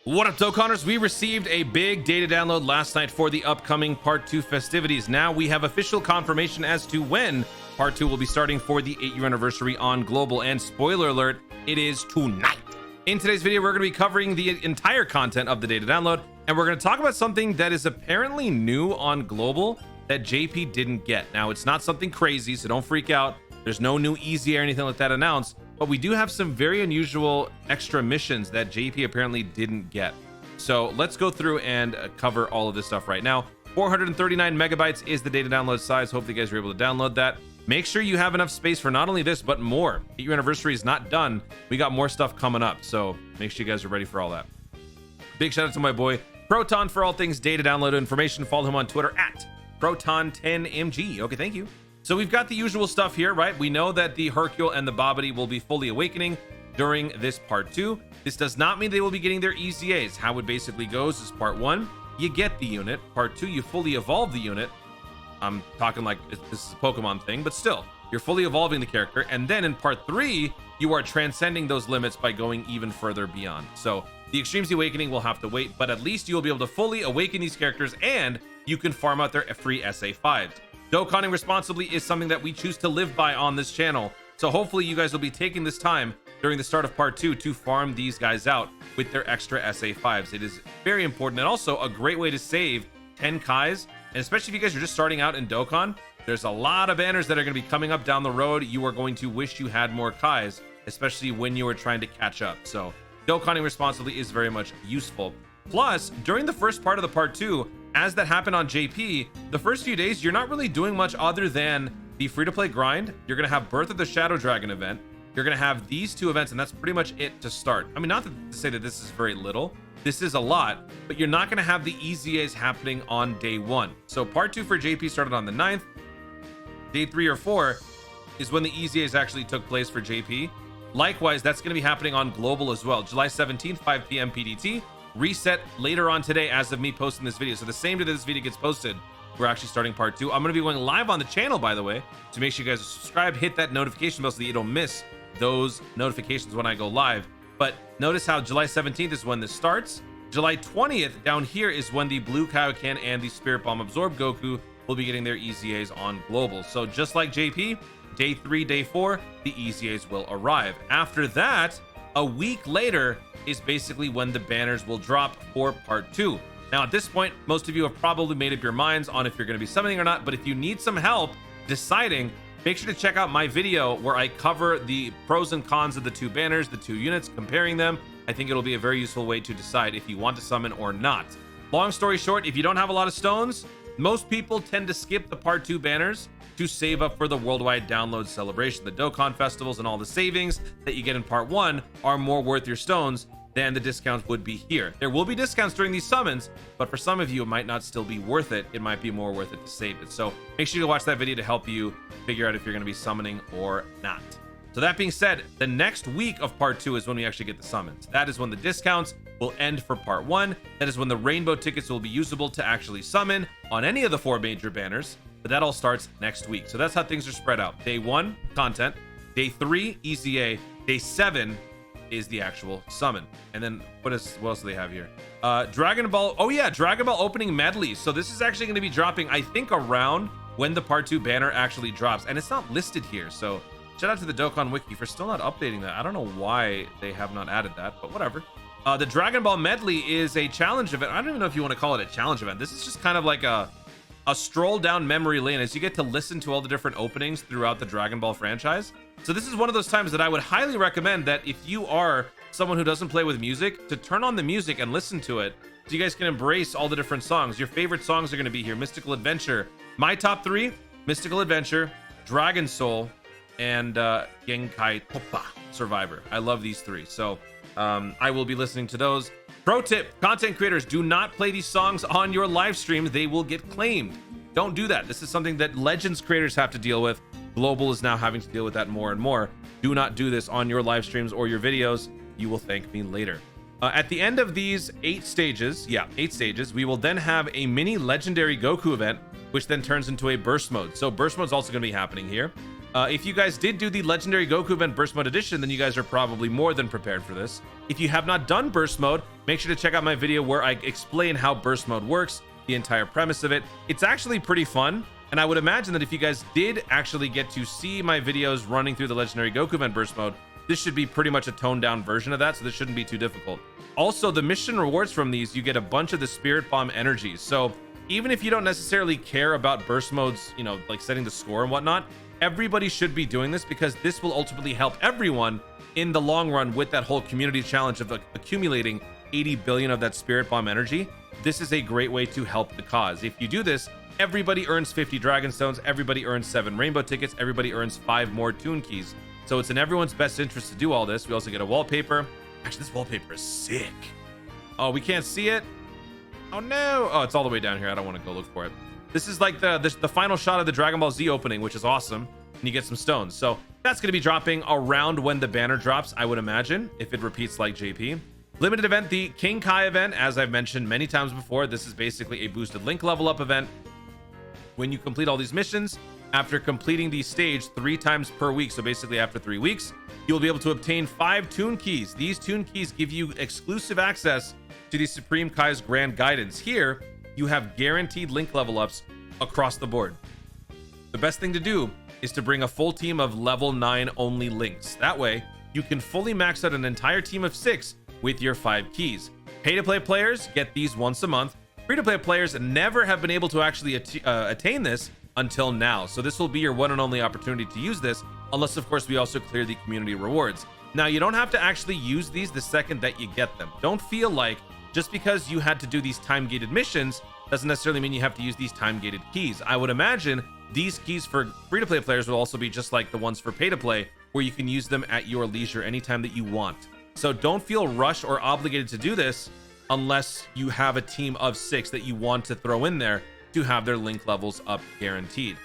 What up, Dokkanners? We received a big data download last night for the upcoming Part 2 festivities. Now we have official confirmation as to when Part 2 will be starting for the 8-year anniversary on Global. And spoiler alert, it is tonight. In today's video, we're going to be covering the entire content of the data download, and we're going to talk about something that is apparently new on Global that JP didn't get. Now, it's not something crazy, so don't freak out. There's no new easy or anything like that announced, but we do have some very unusual extra missions that JP apparently didn't get. So let's go through and cover all of this stuff right now. 439 megabytes is the data download size. Hopefully you guys were able to download that. Make sure you have enough space for not only this, but more. 8-year anniversary is not done. We got more stuff coming up, so make sure you guys are ready for all that. Big shout out to my boy Proton for all things data download information. Follow him on Twitter at Proton10mg. Okay, thank you. So we've got the usual stuff here, right? We know that the Hercule and the Bobbity will be fully awakening during this part 2. This does not mean they will be getting their EZAs. How it basically goes is part 1, you get the unit. Part 2, you fully evolve the unit. I'm talking like this is a Pokemon thing, but still, you're fully evolving the character. And then in part 3, you are transcending those limits by going even further beyond. So the Extreme Z Awakening will have to wait, but at least you'll be able to fully awaken these characters and you can farm out their free SA5s. Dokkaning responsibly is something that we choose to live by on this channel. So hopefully you guys will be taking this time during the start of part 2 to farm these guys out with their extra SA5s. It is very important and also a great way to save 10 Kais. And especially if you guys are just starting out in Dokkan, there's a lot of banners that are going to be coming up down the road. You are going to wish you had more Kais, especially when you are trying to catch up. So Dokkaning responsibly is very much useful. Plus, during the first part of the part 2, as that happened on JP, the first few days, you're not really doing much other than the free-to-play grind. You're going to have Birth of the Shadow Dragon event. You're going to have these 2 events, and that's pretty much it to start. I mean, not to say that this is very little. This is a lot, but you're not going to have the EZAs happening on day 1. So part 2 for JP started on the 9th. Day 3 or 4 is when the EZAs actually took place for JP. Likewise, that's going to be happening on Global as well. July 17th, 5 p.m. PDT. Reset later on today as of me posting this video. So the same day that this video gets posted, we're actually starting part 2. I'm going to be going live on the channel, by the way. So make sure you guys subscribe, hit that notification bell so that you don't miss those notifications when I go live. But notice how July 17th is when this starts. July 20th down here is when the Blue Kaioken and the Spirit Bomb Absorb Goku will be getting their EZAs on Global. So just like JP, day 3, day 4, the EZAs will arrive. After that, a week later is basically when the banners will drop for part 2. Now at this point, most of you have probably made up your minds on if you're going to be summoning or not, but if you need some help deciding, make sure to check out my video where I cover the pros and cons of the 2 banners, the 2 units, comparing them. I think it'll be a very useful way to decide if you want to summon or not. Long story short, if you don't have a lot of stones, most people tend to skip the part 2 banners to save up for the worldwide download celebration. The Dokkan festivals and all the savings that you get in part 1 are more worth your stones than the discounts would be here. There will be discounts during these summons, but for some of you, it might not still be worth it. It might be more worth it to save it. So make sure you watch that video to help you figure out if you're going to be summoning or not. So that being said, the next week of part 2 is when we actually get the summons. That is when the discounts will end for part 1. That is when the rainbow tickets will be usable to actually summon on any of the 4 major banners. But that all starts next week. So that's how things are spread out. Day 1, content. Day 3, EZA. Day 7 is the actual summon. And then what else do they have here? Dragon Ball. Oh yeah, Dragon Ball opening medley. So this is actually going to be dropping, I think, around when the part 2 banner actually drops. And it's not listed here. So shout out to the Dokkan Wiki for still not updating that. I don't know why they have not added that, but whatever. The Dragon Ball medley is a challenge event. I don't even know if you want to call it a challenge event. This is just kind of like a stroll down memory lane as you get to listen to all the different openings throughout the Dragon Ball franchise. So this is one of those times that I would highly recommend that if you are someone who doesn't play with music, to turn on the music and listen to it so you guys can embrace all the different songs. Your favorite songs are going to be here. Mystical Adventure. My top 3, Mystical Adventure, Dragon Soul, and Genkai Toppa Survivor. I love these 3. So I will be listening to those. Pro tip, content creators, do not play these songs on your live stream. They will get claimed. Don't do that. This is something that Legends creators have to deal with. Global is now having to deal with that more and more. Do not do this on your live streams or your videos. You will thank me later. At the end of these 8 stages, we will then have a mini legendary Goku event, which then turns into a burst mode. So burst mode is also going to be happening here. If you guys did do the legendary Goku event burst mode edition, then you guys are probably more than prepared for this. If you have not done burst mode, make sure to check out my video where I explain how burst mode works, the entire premise of it. It's actually pretty fun, and I would imagine that if you guys did actually get to see my videos running through the legendary Goku event burst mode, this should be pretty much a toned down version of that, so this shouldn't be too difficult. Also, the mission rewards from these, you get a bunch of the Spirit Bomb energies. So even if you don't necessarily care about burst modes, you know, like setting the score and whatnot, everybody should be doing this because this will ultimately help everyone in the long run with that whole community challenge of accumulating 80 billion of that Spirit Bomb energy. This is a great way to help the cause. If you do this, everybody earns 50 Dragon Stones, everybody earns 7 Rainbow Tickets, everybody earns 5 more Toon Keys. So it's in everyone's best interest to do all this. We also get a wallpaper. Actually, this wallpaper is sick. Oh, we can't see it. Oh no. Oh, it's all the way down here. I don't want to go look for it. This is like the final shot of the Dragon Ball Z opening, which is awesome. And you get some stones. So that's going to be dropping around when the banner drops, I would imagine, if it repeats like JP. Limited event, the King Kai event, as I've mentioned many times before, this is basically a boosted link level up event. When you complete all these missions, after completing the stage 3 times per week, so basically after 3 weeks, you'll be able to obtain 5 Toon Keys. These Toon Keys give you exclusive access to the Supreme Kai's Grand Guidance. Here, you have guaranteed link level ups across the board. The best thing to do is to bring a full team of level 9 only links. That way, you can fully max out an entire team of 6 with your 5 keys. Pay-to-play players get these once a month. Free-to-play players never have been able to actually attain this until now. So this will be your one and only opportunity to use this, unless of course we also clear the community rewards. Now, you don't have to actually use these the second that you get them. Don't feel like just because you had to do these time-gated missions doesn't necessarily mean you have to use these time-gated keys. I would imagine these keys for free-to-play players will also be just like the ones for pay-to-play, where you can use them at your leisure anytime that you want. So don't feel rushed or obligated to do this unless you have a team of 6 that you want to throw in there to have their link levels up guaranteed.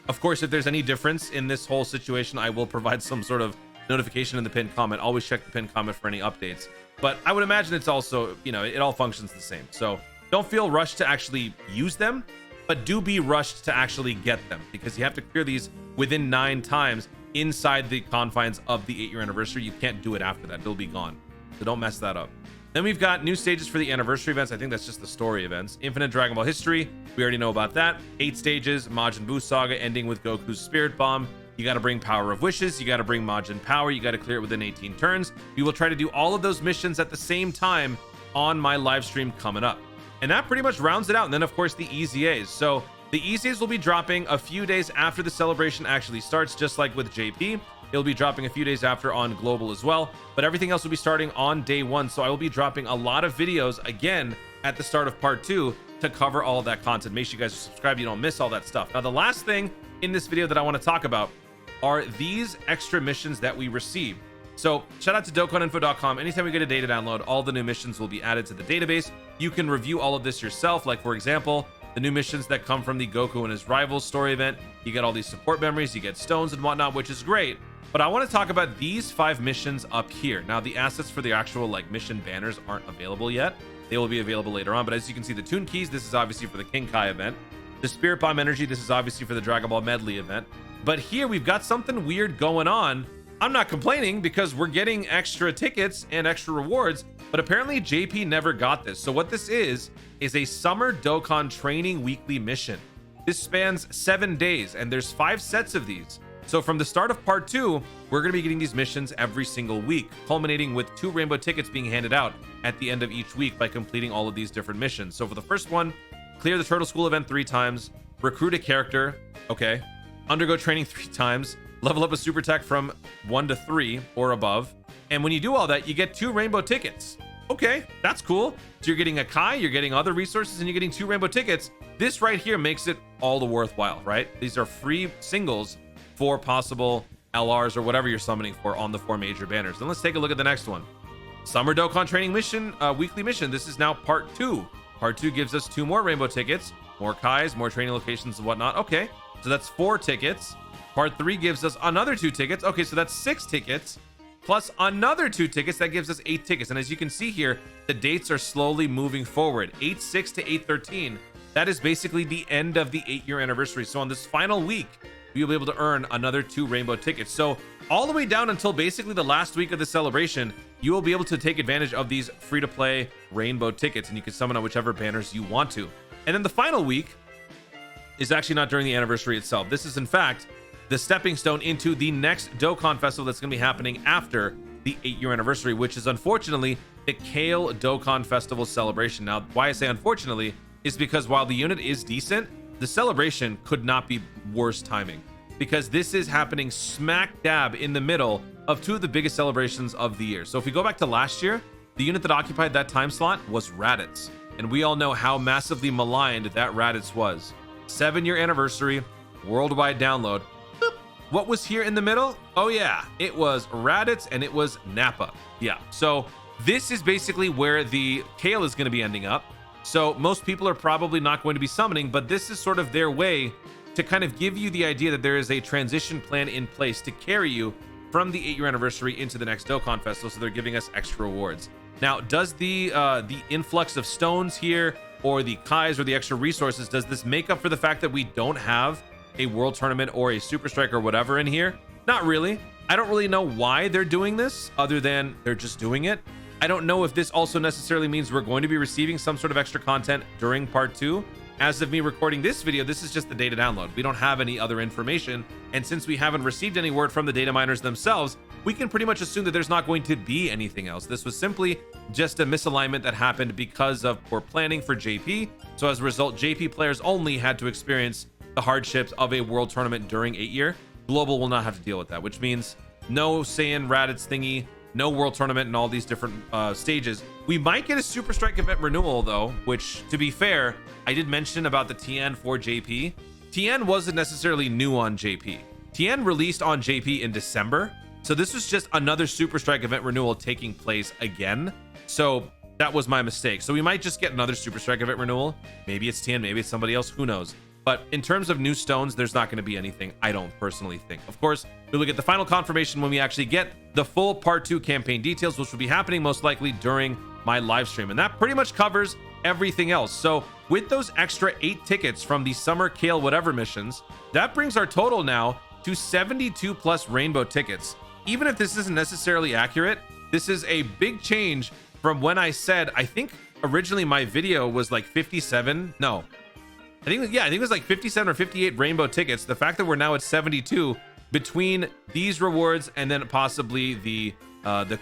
Of course, if there's any difference in this whole situation, I will provide some sort of notification in the pinned comment. Always check the pinned comment for any updates. But I would imagine it's also, you know, it all functions the same. So don't feel rushed to actually use them, but do be rushed to actually get them, because you have to clear these within 9 times inside the confines of the 8-year anniversary. You can't do it after that. They'll be gone. So don't mess that up. Then we've got new stages for the anniversary events. I think that's just the story events. Infinite Dragon Ball History. We already know about that. 8 stages. Majin Buu Saga ending with Goku's Spirit Bomb. You got to bring Power of Wishes. You got to bring Majin Power. You got to clear it within 18 turns. We will try to do all of those missions at the same time on my live stream coming up. And that pretty much rounds it out. And then, of course, the EZAs. So the EZAs will be dropping a few days after the celebration actually starts, just like with JP. It'll be dropping a few days after on Global as well, but everything else will be starting on day 1. So I will be dropping a lot of videos again at the start of part 2 to cover all of that content. Make sure you guys are subscribed, you don't miss all that stuff. Now, the last thing in this video that I want to talk about are these extra missions that we received. So shout out to DokkanInfo.com. Anytime we get a data download, all the new missions will be added to the database. You can review all of this yourself. Like, for example, the new missions that come from the Goku and his rivals story event. You get all these support memories, you get stones and whatnot, which is great. But I want to talk about these 5 missions up here. Now, the assets for the actual like mission banners aren't available yet. They will be available later on. But as you can see, the Toon Keys, this is obviously for the King Kai event. The Spirit Bomb Energy, this is obviously for the Dragon Ball Medley event. But here we've got something weird going on. I'm not complaining because we're getting extra tickets and extra rewards, but apparently JP never got this. So what this is a Summer Dokkan Training Weekly mission. This spans 7 days, and there's 5 sets of these. So from the start of part 2, we're going to be getting these missions every single week, culminating with 2 rainbow tickets being handed out at the end of each week by completing all of these different missions. So for the first one, clear the Turtle School event 3 times, recruit a character, okay, undergo training 3 times, level up a super tech from 1 to 3 or above. And when you do all that, you get 2 rainbow tickets. Okay, that's cool. So you're getting a Kai, you're getting other resources, and you're getting 2 rainbow tickets. This right here makes it all the worthwhile, right? These are free singles for possible LRs or whatever you're summoning for on the 4 major banners. Then let's take a look at the next one. Summer Dokkan Training Mission, weekly mission. This is now part 2. Part 2 gives us 2 more rainbow tickets, more Kais, more training locations and whatnot. Okay, so that's 4 tickets. Part 3 gives us another 2 tickets. Okay, so that's 6 tickets plus another 2 tickets. That gives us 8 tickets. And as you can see here, the dates are slowly moving forward. 8/6 to 8/13. That is basically the end of the 8-year anniversary. So on this final week, you'll be able to earn another 2 rainbow tickets. So all the way down until basically the last week of the celebration, you will be able to take advantage of these free-to-play rainbow tickets, and you can summon on whichever banners you want to. And then the final week is actually not during the anniversary itself. This is in fact the stepping stone into the next Dokkan Festival that's going to be happening after the 8-year anniversary, which is unfortunately the Kale Dokkan Festival celebration. Now, why I say unfortunately is because while the unit is decent, the celebration could not be worse timing, because this is happening smack dab in the middle of 2 of the biggest celebrations of the year. So if we go back to last year, the unit that occupied that time slot was Raditz, and we all know how massively maligned that Raditz was. 7-year anniversary, worldwide download. Boop. What was here in the middle? Oh yeah, it was Raditz and it was Nappa. Yeah, so this is basically where the Kale is going to be ending up. So most people are probably not going to be summoning, but this is sort of their way to kind of give you the idea that there is a transition plan in place to carry you from the 8-year anniversary into the next Dokkan Festival. So they're giving us extra rewards. Now, does the influx of stones here, or the Kais, or the extra resources, does this make up for the fact that we don't have a world tournament or a super strike or whatever in here? Not really. I don't really know why they're doing this, other than they're just doing it. I don't know if this also necessarily means we're going to be receiving some sort of extra content during part 2. As of me recording this video, this is just the data download. We don't have any other information, and since we haven't received any word from the data miners themselves, we can pretty much assume that there's not going to be anything else. This was simply just a misalignment that happened because of poor planning for JP. So as a result, JP players only had to experience the hardships of a world tournament during 8-year. Global will not have to deal with that, which means no Saiyan Raditz thingy, no world tournament, and all these different stages. We might get a super strike event renewal though, which, to be fair, I did mention about the TN for JP. TN wasn't necessarily new on JP. TN released on JP in December, so this was just another super strike event renewal taking place again. So that was my mistake. So we might just get another super strike event renewal. Maybe it's TN, maybe it's somebody else, who knows. But in terms of new stones, there's not going to be anything, I don't personally think. Of course, we will get the final confirmation when we actually get the full part 2 campaign details, which will be happening most likely during my live stream. And that pretty much covers everything else. So with those extra 8 tickets from the summer Kale whatever missions, that brings our total now to 72 plus rainbow tickets. Even if this isn't necessarily accurate, this is a big change from when I said, I think originally my video was like 57. No, I think it was like 57 or 58 rainbow tickets. The fact that we're now at 72 between these rewards and then possibly the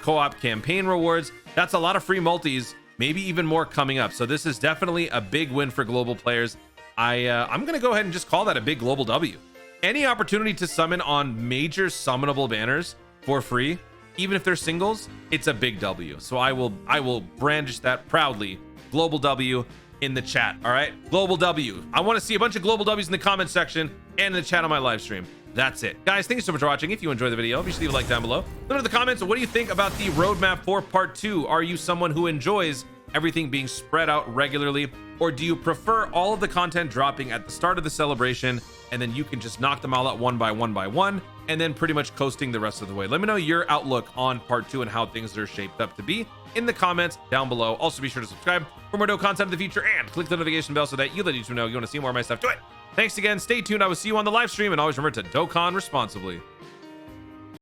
co-op campaign rewards, that's a lot of free multis, maybe even more coming up. So this is definitely a big win for global players. I'm gonna go ahead and just call that a big global W. Any opportunity to summon on major summonable banners for free, even if they're singles, it's a big W. So I will brandish that proudly. Global W in the chat. All right, global W. I want to see a bunch of global W's in the comment section and in the chat on my live stream. That's it, guys. Thank you so much for watching. If you enjoyed the video, be sure to leave a like down below. Let me know in the comments, what do you think about the roadmap for part 2? Are you someone who enjoys everything being spread out regularly, or do you prefer all of the content dropping at the start of the celebration and then you can just knock them all out one by one and then pretty much coasting the rest of the way? Let me know your outlook on part 2 and how things are shaped up to be in the comments down below. Also, be sure to subscribe for more Dokkan content in the future and click the notification bell so that you let YouTube know you want to see more of my stuff. Do it. Thanks again. Stay tuned. I will see you on the live stream, and always remember to Dokkan responsibly.